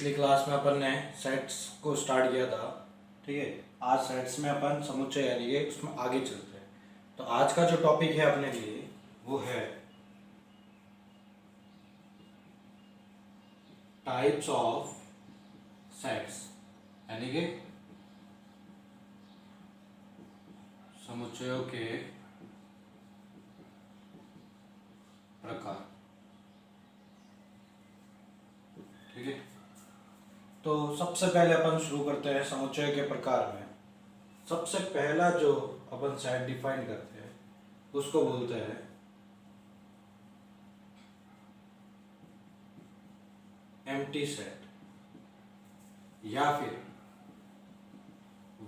पिछली क्लास में अपन ने सेट्स को स्टार्ट किया था। ठीक है, आज सेट्स में अपन समुच्चय यानी कि उसमें आगे चलते हैं। तो आज का जो टॉपिक है अपने लिए वो है टाइप्स ऑफ सेट्स यानी कि समुच्चयों के प्रकार। ठीक है, तो सबसे पहले अपन शुरू करते हैं समुच्चय के प्रकार में। सबसे पहला जो अपन सेट डिफाइन करते हैं उसको बोलते हैं एम्प्टी सेट या फिर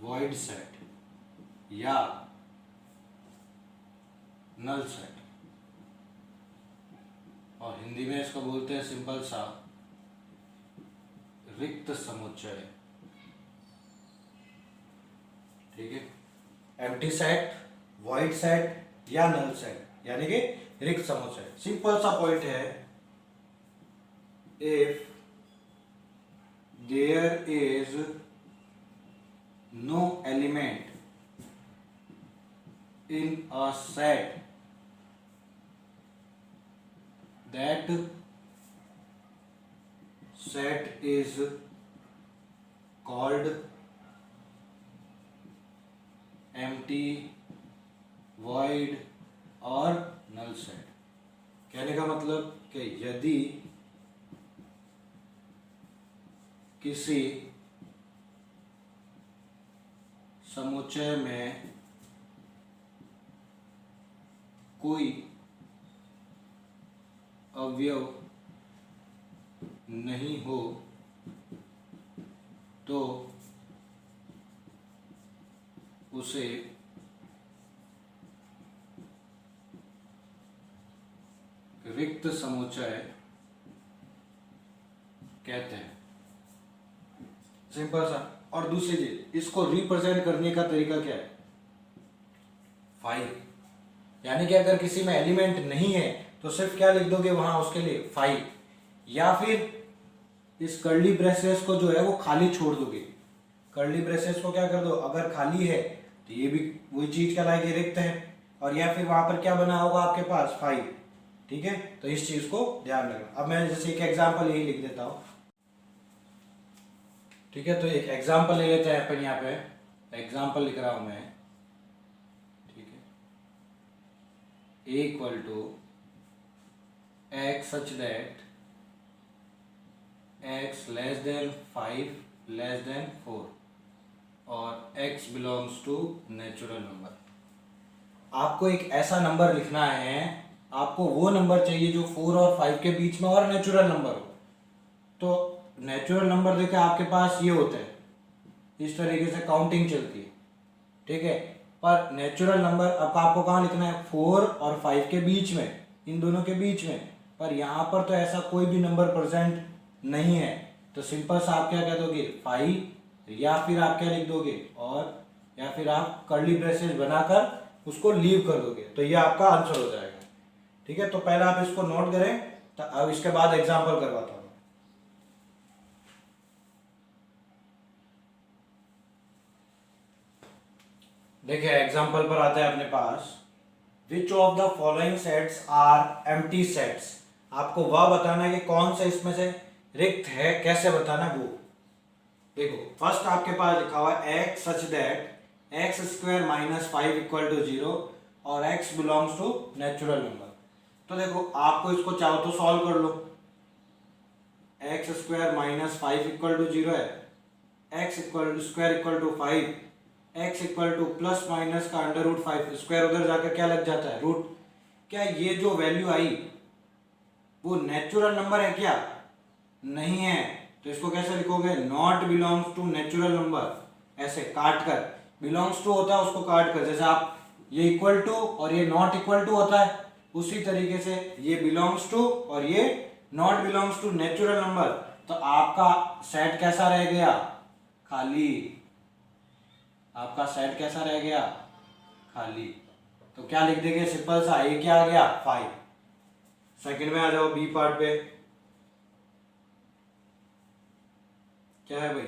वॉइड सेट या नल सेट, और हिंदी में इसको बोलते हैं सिंपल सा रिक्त समुच्चय। ठीक है, एम्प्टी सेट, वॉइड सेट या नल सेट यानी कि रिक्त समुच्चय। सिंपल सा पॉइंट है, if there is no element in a set that set is called empty, void और null set। कहने का मतलब कि यदि किसी समुच्चय में कोई अवयव नहीं हो तो उसे रिक्त समुच्चय कहते हैं। सिंपल सा। और दूसरी चीज, इसको रिप्रेजेंट करने का तरीका क्या है? 5, यानी कि अगर किसी में एलिमेंट नहीं है तो सिर्फ क्या लिख दोगे वहां उसके लिए 5, या फिर इस कर्ली ब्रेसेस को जो है वो खाली छोड़ दोगे। कर्ली ब्रेसेस को क्या कर दो, अगर खाली है तो ये भी वही चीज कहलाएगी, रिक्त है। और या फिर वहां पर क्या बना होगा आपके पास 5। ठीक है, तो इस चीज को ध्यान रखना। अब मैं जैसे एक एग्जाम्पल यही लिख देता हूं। ठीक है, तो एक एग्जाम्पल ले लेते हैं अपन। यहाँ पे एग्जाम्पल लिख रहा हूं मैं। A equal to x such that x less than 5 less than 4 और x belongs to natural number. आपको एक ऐसा नंबर लिखना है, आपको वो नंबर चाहिए जो 4 और 5 के बीच में और नेचुरल नंबर हो। तो नेचुरल नंबर देखिए आपके पास ये होते हैं, इस तरीके से काउंटिंग चलती है। ठीक है, पर नेचुरल नंबर अब आपको कहाँ लिखना है? 4 और 5 के बीच में, इन दोनों के बीच में। पर यहाँ पर तो ऐसा कोई भी नंबर प्रेजेंट नहीं है, तो सिंपल सा आप क्या कह दोगे? 5, या फिर आप क्या लिख दोगे? और या फिर आप कर्ली ब्रेसेस बनाकर उसको लीव कर दोगे, तो ये आपका आंसर हो जाएगा। ठीक है, तो पहले आप इसको नोट करें, तो अब इसके बाद एग्जाम्पल करवाता हूँ। देखिए एग्जाम्पल पर आता है अपने पास, which of the following sets are empty sets. आपको वह बताना है कि कौन सा इसमें से रिक्त है, कैसे बताना है वो। देखो फर्स्ट आपके पास लिखा हुआ है x such that x square minus 5 equal to 0 और x belongs to natural number. तो देखो आपको इसको चाहो तो सॉल्व कर लो। x square minus 5 equal to 0 है, x equal square equal to 5, x equal to plus minus का अंडर रूट 5, स्क्वायर उधर जाकर क्या लग जाता है? रूट। क्या ये जो वैल्यू आई वो नेचुरल नंबर है क्या? नहीं है, तो इसको कैसे लिखोगे? Not belongs to natural number. ऐसे काट कर, बिलोंग्स टू होता है उसको काट कर, जैसे आप ये इक्वल टू और ये नॉट इक्वल टू होता है, उसी तरीके से ये बिलोंग्स टू और ये not belongs to natural number. तो आपका सेट कैसा रह गया? खाली। आपका सेट कैसा रह गया? खाली। तो क्या लिख देंगे? सिंपल सा, ए क्या आ गया? 5। सेकंड में आ जाओ बी पार्ट पे। क्या है भाई,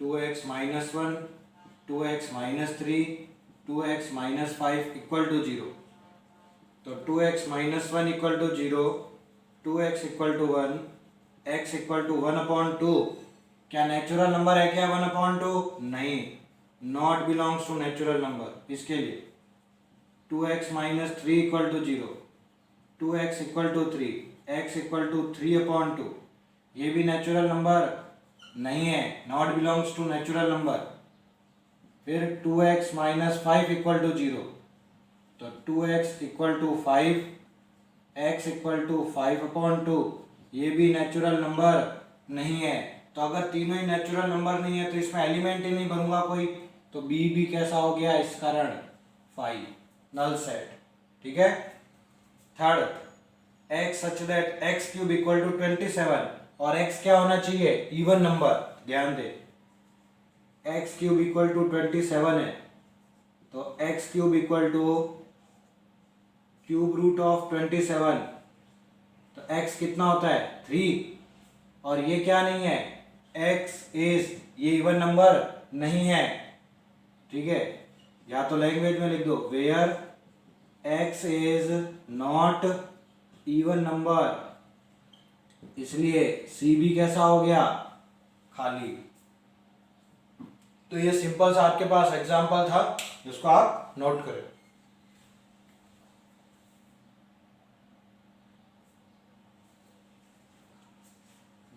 2x-1, 2x-3, 2x-5 equal to 0। तो 2x-1 equal to 0, 2x equal to 1, x equal to 1/2। क्या नेचुरल नंबर है क्या 1/2? नहीं, not belongs to natural number. इसके लिए 2x-3 equal to 0, 2x equal to 3, x equal to 3/2। ये भी नेचुरल नंबर नहीं है, not belongs to natural number. फिर 2x-5 इक्वल टू 0, तो 2x equal to 5, x equal to 5/2। ये भी नेचुरल नंबर नहीं है। तो अगर तीनों ही नेचुरल नंबर नहीं है तो इसमें एलिमेंट ही नहीं बनूंगा कोई, तो b भी कैसा हो गया इस कारण 5, नल सेट। ठीक है। Third, x such that x³ equal to 27, और x क्या होना चाहिए, इवन नंबर। ध्यान दे, x³ इक्वल टू 27 है, तो x³ equal to cube root of 27, तो x कितना होता है 3, और ये क्या नहीं है, x इज, ये इवन नंबर नहीं है। ठीक है, या तो लैंग्वेज में लिख दो, where x is not even number, इसलिए c भी कैसा हो गया, खाली। तो ये सिंपल सा आपके पास एग्जांपल था, जिसको आप नोट करें।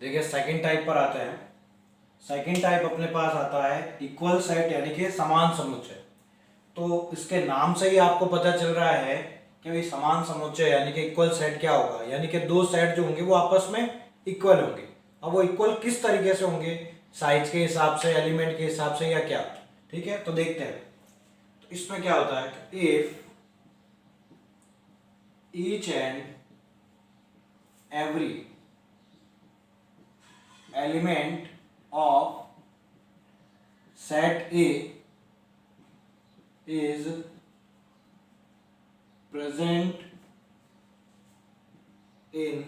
देखिए सेकंड टाइप पर आते हैं। सेकंड टाइप अपने पास आता है इक्वल सेट, यानी कि समान समुच्चय। तो इसके नाम से ही आपको पता चल रहा है कि भाई समान समुच्चय यानी कि इक्वल सेट क्या होगा, यानी कि दो सेट जो होंगे वो आपस में इक्वल होंगे। अब वो इक्वल किस तरीके से होंगे, साइज के हिसाब से, एलिमेंट के हिसाब से, या क्या। ठीक है, तो देखते हैं। तो इसमें क्या होता है कि if each and every element of set A is present in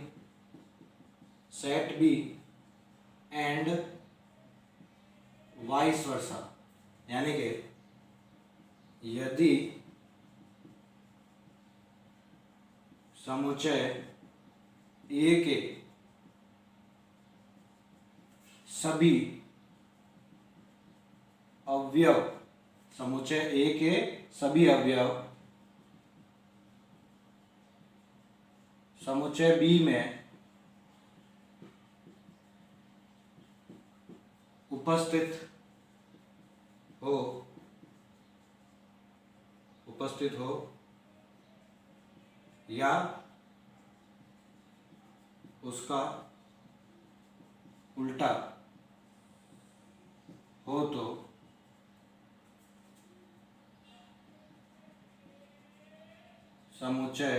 set B and vice versa, यानी कि यदि समुच्चय A के सभी अवयव, समुच्चय A के सभी अवयव समुच्चय B में उपस्थित हो या उसका उल्टा हो, तो समुच्चय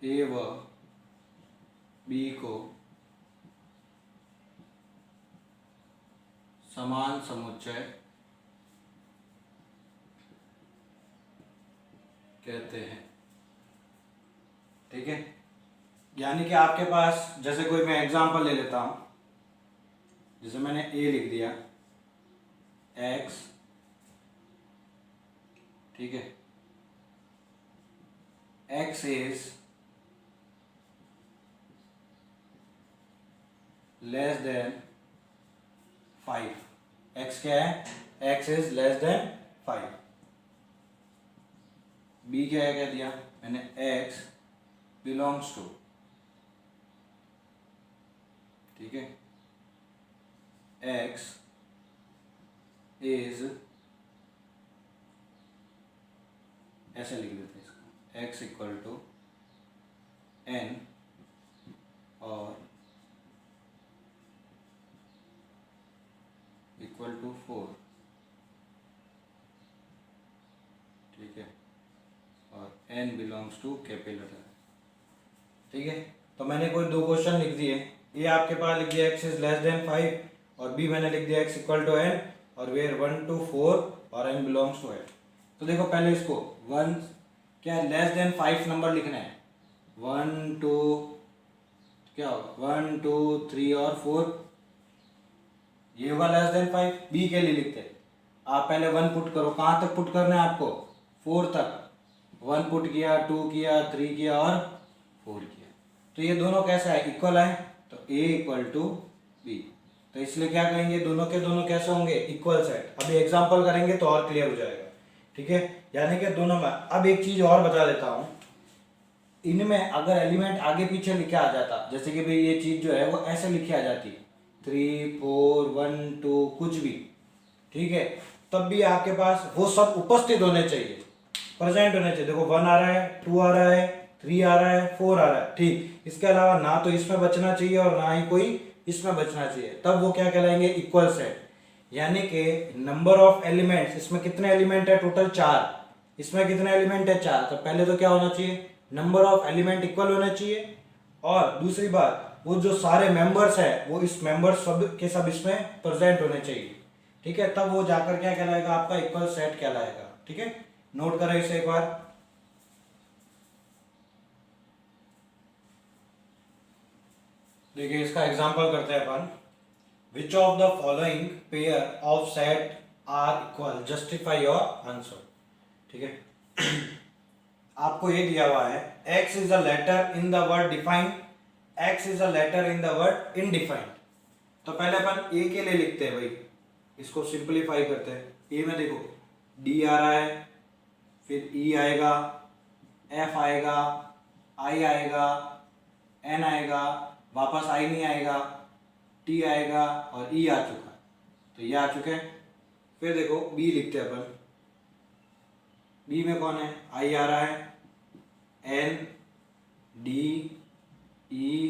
A व B को समान समुच्चय कहते हैं। ठीक है, यानी कि आपके पास, जैसे कोई मैं एग्जांपल ले लेता हूं, जैसे मैंने A लिख दिया x, ठीक है, x is less than 5। x क्या है, x is less than 5। b क्या है, क्या दिया मैंने, x बिलोंग्स टू, ठीक है, x इज, ऐसे लिख देते हैं इसको, x इक्वल टू n और इक्वल टू 4। ठीक है, और n बिलोंग्स टू कैपिटल। ठीक है, तो मैंने कोई दो क्वेश्चन लिख दिए। ये आपके पास लिख दिया x इज लेस देन 5, और b मैंने लिख दिया x इक्वल टू n, और वेयर 1 to 4 और n बिलोंग्स टू n। तो देखो पहले इसको 1 क्या लेस देन 5 नंबर लिखना है, 1 2 क्या होगा 1 2 3 और 4, ये होगा लेस देन 5। बी के लिए लिखते हैं, आप पहले 1 पुट करो, कहाँ तक पुट करना है आपको, 4 तक। 1 पुट किया, 2 किया, 3 किया और 4 किया। तो ये दोनों कैसा है, इक्वल है, तो A इक्वल टू बी। तो इसलिए क्या कहेंगे, दोनों के दोनों कैसे होंगे, इक्वल सेट। अभी एग्जांपल करेंगे तो और क्लियर हो जाएगा, ठीक है। यानी कि दोनों में। अब एक चीज और बता देता हूँ, इनमें अगर एलिमेंट आगे पीछे लिखे आ जाता, जैसे कि भाई ये चीज जो है वो ऐसे लिखी आ जाती, 3 4 1 2 कुछ भी, ठीक है, तब भी आपके पास वो सब उपस्थित होने चाहिए, प्रेजेंट होने चाहिए। देखो 1 आ रहा है, 2 आ रहा है, 3 आ रहा है, 4 आ रहा है, ठीक। इसके अलावा ना तो इसमें बचना चाहिए और ना ही कोई इसमें बचना चाहिए, तब वो क्या कहलाएंगे, इक्वल सेट। यानी कि नंबर ऑफ एलिमेंट्स, इसमें कितने एलिमेंट है, टोटल 4, इसमें कितने एलिमेंट है, 4। तो पहले तो क्या होना चाहिए, नंबर ऑफ एलिमेंट इक्वल होना चाहिए, और दूसरी बात वो जो सारे मेंबर्स है वो इस मेंबर्स सब के सब इसमें प्रेजेंट होने चाहिए, ठीक है। तब वो जाकर क्या कहलाएगा, आपका इक्वल सेट कहलाएगा, ठीक है। नोट करें इसे एक बार। देखिए इसका एग्जांपल करते हैं अपन। Which of the following pair of set are equal, justify your answer, ठीक है। आपको ये दिया हुआ है, x is a letter in the word defined, x is a letter in the word undefined. तो पहले अपन a के लिए लिखते हैं भाई, इसको सिंपलीफाई करते हैं। a में देखो d आ रहा है, फिर e आएगा, f आएगा, i आएगा, n आएगा, वापस i नहीं आएगा, t आएगा और e आ चुका है, तो ये आ चुके हैं। फिर देखो b लिखते हैं अपन, b में कौन है, i आ रहा है, n d e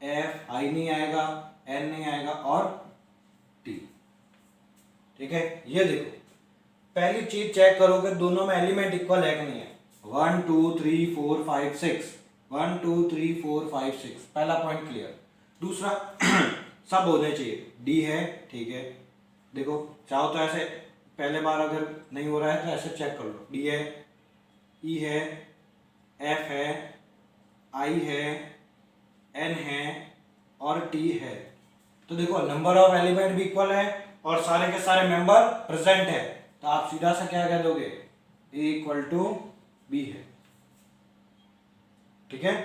f, i नहीं आएगा, n नहीं आएगा और t, ठीक है। ये देखो पहली चीज चेक करो कि दोनों में एलिमेंट इक्वल है कि नहीं है। 1 2 3 4 5 6, 1 2 3 4 5 6, पहला पॉइंट क्लियर। दूसरा सब होने चाहिए, डी है, ठीक है। देखो चाहो तो ऐसे पहले बार अगर नहीं हो रहा है तो ऐसे चेक कर लो, डी है, ई है, एफ है, आई है, एन है और टी है। तो देखो नंबर ऑफ एलिमेंट भी इक्वल है और सारे के सारे मेंबर प्रेजेंट है, तो आप सीधा सा क्या कह दोगे, ए इक्वल टू बी है, ठीक है।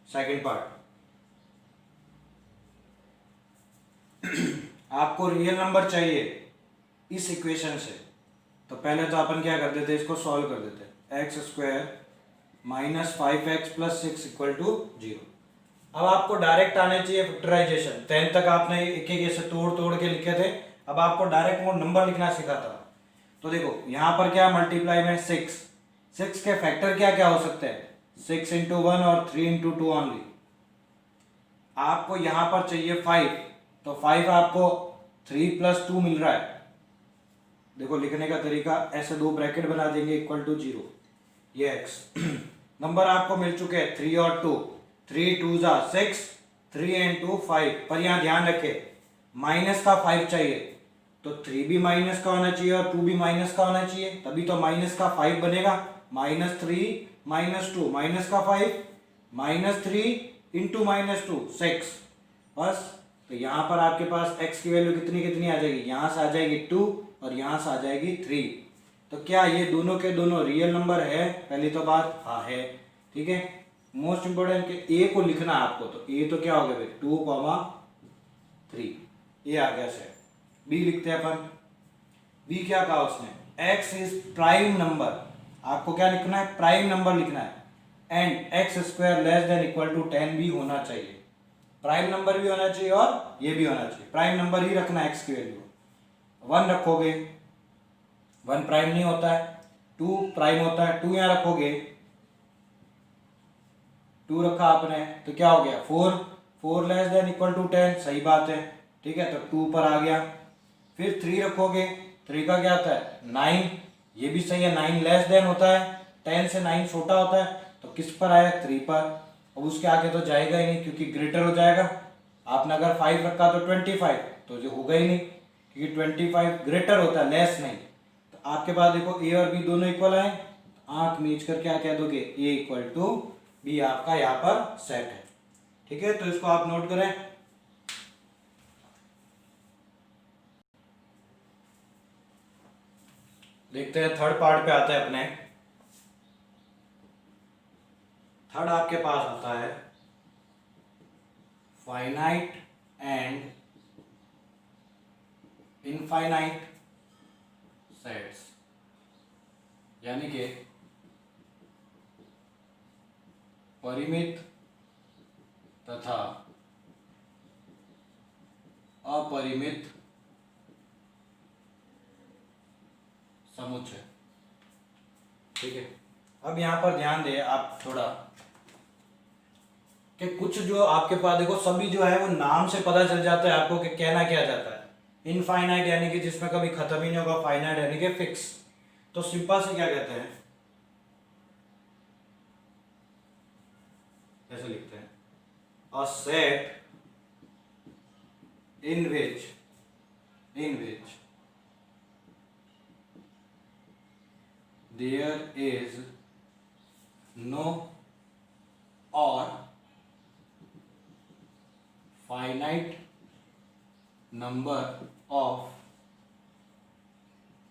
सेकंड पार्ट, आपको रियल नंबर चाहिए इस इक्वेशन से, तो पहले तो अपन क्या कर देते, इसको सॉल्व कर देते, x square minus 5x plus 6 equal to 0। अब आपको डायरेक्ट आने चाहिए फैक्टराइजेशन, 10 तक आपने एक एक ऐसे तोड़ तोड़ के लिखे थे, अब आपको डायरेक्ट वो नंबर लिखना सीखा था। तो देखो यहाँ पर क्या मल्टीप्लाई में 6 के फैक्टर क्या क्या हो सकते हैं, 6 इंटू 1 और 3 इंटू 2 ऑनली। आपको यहाँ पर चाहिए 5, तो 5 आपको 3 प्लस 2 मिल रहा है। देखो लिखने का तरीका ऐसे दो ब्रैकेट बना देंगे इक्वल टू 0, ये x। नंबर आपको मिल चुके हैं 3 और 2, 3 2 जा 6, 3 एंड 2 5। पर यहाँ ध्यान रखे माइनस का 5 चाहिए, तो 3 भी माइनस का होना चाहिए और 2 भी माइनस का होना चाहिए, तभी तो माइनस का 5 बनेगा। -3 -2 माइनस का 5, -3 इंटू -2 6, बस। तो यहाँ पर आपके पास x की वैल्यू कितनी कितनी आ जाएगी, यहाँ से आ जाएगी 2 और यहाँ से आ जाएगी 3। तो क्या ये दोनों के दोनों रियल नंबर है, पहली तो बात हाँ है, ठीक है। मोस्ट इंपोर्टेंट के ए को लिखना है आपको, तो ए तो क्या हो गया भाई 2, 3, ये आ गया सेट। बी लिखते हैं अपन, बी क्या कहा उसने, x इज प्राइम नंबर, आपको क्या लिखना है, प्राइम नंबर लिखना है, and x square less than equal to 10 भी होना चाहिए, प्राइम नंबर भी होना चाहिए और ये भी होना चाहिए, प्राइम नंबर ही रखना है, x की वैल्यू 1 रखोगे, 1 प्राइम नहीं होता है, 2 प्राइम होता है, 2 यहाँ रखोगे, 2 रखा आपने तो क्या हो गया 4 लेस देन इक्वल टू 10, सही बात है, ठीक है, तो 2 पर आ गया। फिर 3 रखोगे, 3 का क्या आता है 9, ये भी सही है, 9 लेस देन होता है, 10 से 9 छोटा होता है, तो किस पर आया 3 पर। अब उसके आगे तो जाएगा ही नहीं क्योंकि ग्रेटर हो जाएगा, आपने अगर 5 रखा तो 25, तो जो होगा ही नहीं क्योंकि 25 ग्रेटर होता है, लेस नहीं। तो आपके पास देखो ए और बी दोनों इक्वल आए, आंख मीच कर क्या कह दोगे, ए इक्वल टू बी आपका यहाँ पर सेट है, ठीक है। तो इसको आप नोट करें। देखते हैं थर्ड पार्ट पे आते हैं अपने। थर्ड आपके पास आता है फाइनाइट एंड इनफाइनाइट सेट्स, यानी कि परिमित तथा अपरिमित समुच्चय। ठीक है, अब यहां पर ध्यान दें आप थोड़ा कि कुछ जो आपके पास देखो सभी जो है वो नाम से पता चल जाता है आपको कि कहना क्या जाता है। इनफाइनाइट यानी कि जिसमें कभी खत्म ही नहीं होगा, फाइनाइट यानी कि फिक्स। तो सिंपल से क्या कहते हैं, ऐसे लिखते हैं a set in which there is no or finite number of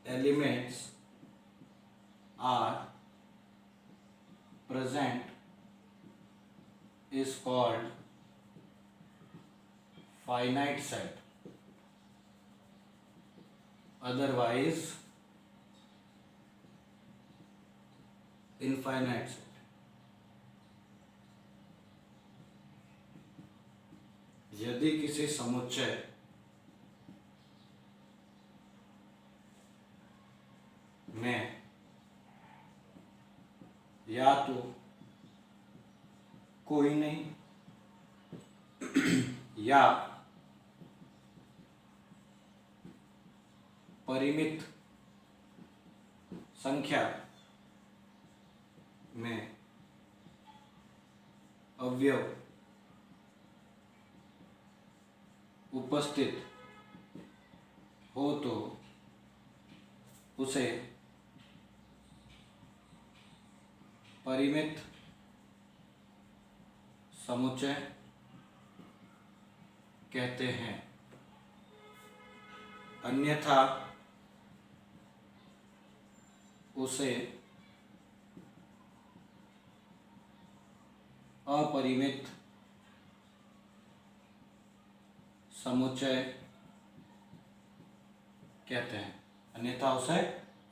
elements are present is called finite set, otherwise infinite set। यदि किसी समुच्चय में या तो कोई नहीं या परिमित संख्या में अवयव उपस्थित हो तो उसे परिमित समुच्चय कहते हैं, अन्यथा उसे अपरिमित समुच्चय कहते हैं, अन्यथा उसे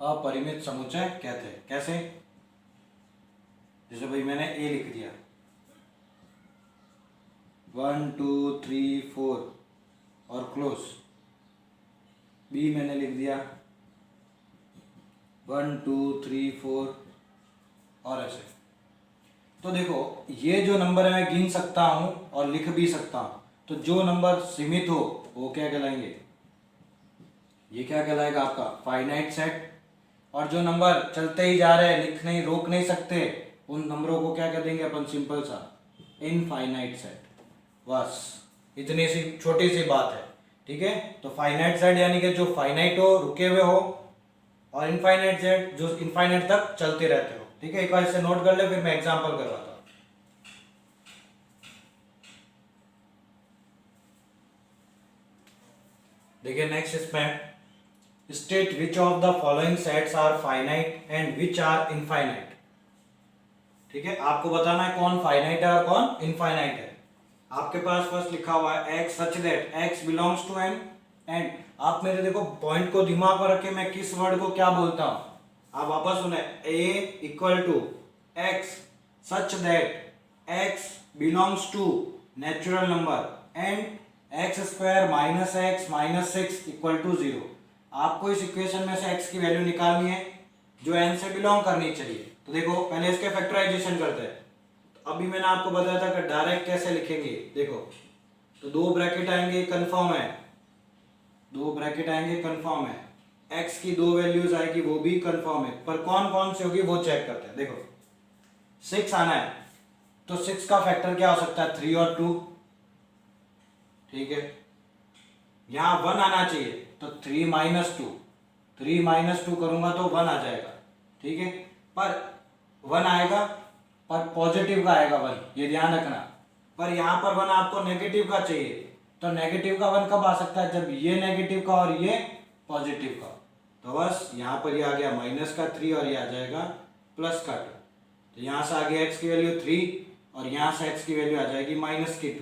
अपरिमित समुच्चय कहते हैं। कैसे? जैसे भाई मैंने ए लिख दिया 1 2 3 4 और क्लोज, बी मैंने लिख दिया 1 2 3 4 और ऐसे। तो देखो ये जो नंबर है मैं गिन सकता हूं और लिख भी सकता हूं, तो जो नंबर सीमित हो वो क्या कहलाएंगे, ये क्या कहलाएगा आपका फाइनाइट सेट। और जो नंबर चलते ही जा रहे हैं, लिख नहीं रोक नहीं सकते, उन नंबरों को क्या कह देंगे अपन, सिंपल सा इनफाइनाइट सेट। बस इतनी सी छोटी सी बात है। ठीक है, तो फाइनाइट सेट यानी कि जो फाइनाइट हो, रुके हुए हो, और इनफाइनाइट सेट जो इनफाइनाइट तक चलते रहते हो। ठीक है, एक बार इसे नोट कर ले, फिर मैं एग्जांपल करवाता हूं। देखिए नेक्स्ट इसमें state which of the following sets are finite and which are infinite. ठीक है, आपको बताना है कौन फाइनाइट है और कौन इनफाइनाइट है। आपके पास फर्स्ट लिखा हुआ है x such that x belongs to n, and आप मेरे देखो पॉइंट को दिमाग में रखे मैं किस वर्ड को क्या बोलता हूं। आप वापस सुने, a equal to x such that x belongs to natural number and x square minus x minus 6 equal to 0। आपको इस इक्वेशन में से x की वैल्यू निकालनी है जो n से बिलोंग करनी चाहिए। तो देखो पहले इसके फैक्टराइजेशन करते हैं। तो अभी मैंने आपको बताया था कि डायरेक्ट कैसे लिखेंगे। देखो तो दो ब्रैकेट आएंगे कंफर्म है, दो ब्रैकेट आएंगे कंफर्म है, x की दो वैल्यूज आएगी वो भी कंफर्म है, पर कौन कौन सी होगी वो चेक करते हैं। देखो 6 आना है तो 6 का फैक्टर क्या हो सकता है, 3 और 2। ठीक है, यहां 1 आना चाहिए तो 3 माइनस 2, 3 माइनस 2 करूंगा तो 1 आ जाएगा। ठीक है, पर 1 आएगा पर पॉजिटिव का आएगा 1, ये ध्यान रखना। पर यहाँ पर 1 आपको नेगेटिव का चाहिए, तो नेगेटिव का 1 कब आ सकता है, जब ये नेगेटिव का और ये पॉजिटिव का। तो बस यहाँ पर ये आ गया माइनस का 3 और ये आ जाएगा प्लस का 2। तो यहाँ से आ गया x की वैल्यू 3 और यहाँ से x की वैल्यू आ जाएगी माइनस की 2।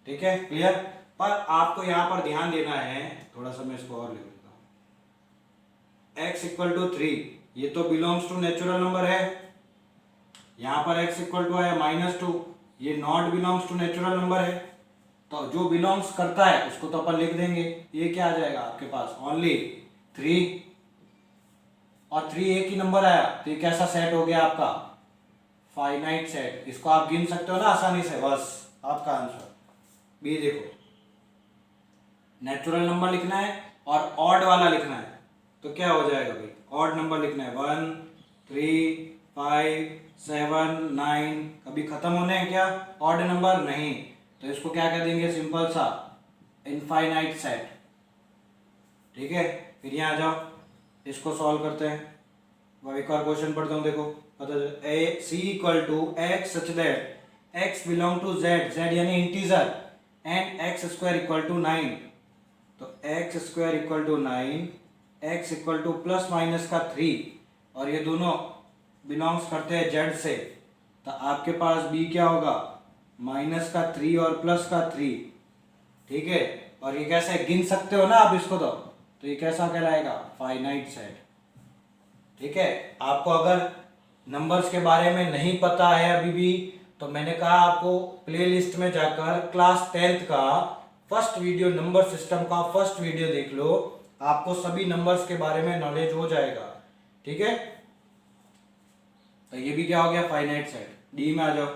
ठीक है, क्लियर। पर आपको यहाँ पर ध्यान देना है, थोड़ा सा मैं इसको और लिख देता हूँ। x इक्वल टू 3 ये तो बिलोंग्स टू नेचुरल नंबर है। यहाँ पर x इक्वल टू है -2 ये not belongs to natural number है। तो जो बिलोंग्स करता है उसको तो अपन लिख देंगे। ये क्या आ जाएगा आपके पास, ओनली 3 और 3 एक ही नंबर आया, तो ये कैसा सेट हो गया आपका, फाइनाइट सेट। इसको आप गिन सकते हो ना आसानी से। बस आपका आंसर बी। देखो, नेचुरल नंबर लिखना है और ऑड वाला लिखना है, तो क्या हो जाएगा भाई, ऑड नंबर लिखना है। 1 3 5 7 9 कभी खत्म होने हैं क्या ऑड नंबर, नहीं। तो इसको क्या कह देंगे, सिंपल सा इनफाइनाइट सेट। ठीक है, फिर यहाँ आ जाओ, इसको सॉल्व करते हैं। अब एक और क्वेश्चन पढ़ता हूँ, देखो पता चल A C equal to x such that x belong to Z, Z यानी integer, and x square equal to 9। तो x square equal to 9, x equal to plus minus का 3 और ये दोनों बिलोंग्स करते हैं जेड से। तो आपके पास बी क्या होगा, माइनस का 3 और प्लस का 3। ठीक है, और ये कैसे गिन सकते हो ना आप इसको, तो ये कैसा कहलाएगा, फाइनाइट सेट। ठीक है, आपको अगर नंबर्स के बारे में नहीं पता है अभी भी, तो मैंने कहा आपको प्लेलिस्ट में जाकर क्लास 10th का फर्स्ट वीडियो, नंबर सिस्टम का फर्स्ट वीडियो देख लो, आपको सभी नंबर्स के बारे में नॉलेज हो जाएगा। ठीक है, तो ये भी क्या हो गया, फाइनाइट सेट। डी में आ जाओ,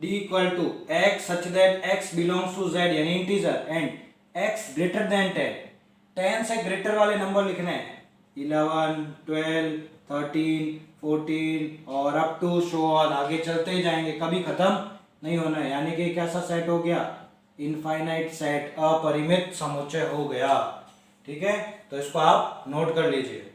D equal to x such that x belongs to Z यानी integer, and x greater than 10। 10 से ग्रेटर वाले नंबर लिखने हैं, 11 12 13 14 और अप टू शो ऑन, आगे चलते ही जाएंगे, कभी खत्म नहीं होना है। यानी कि कैसा सेट हो गया, इनफाइनाइट सेट, अपरिमित समुच्चय हो गया। ठीक है, तो इसको आप नोट कर लीजिए।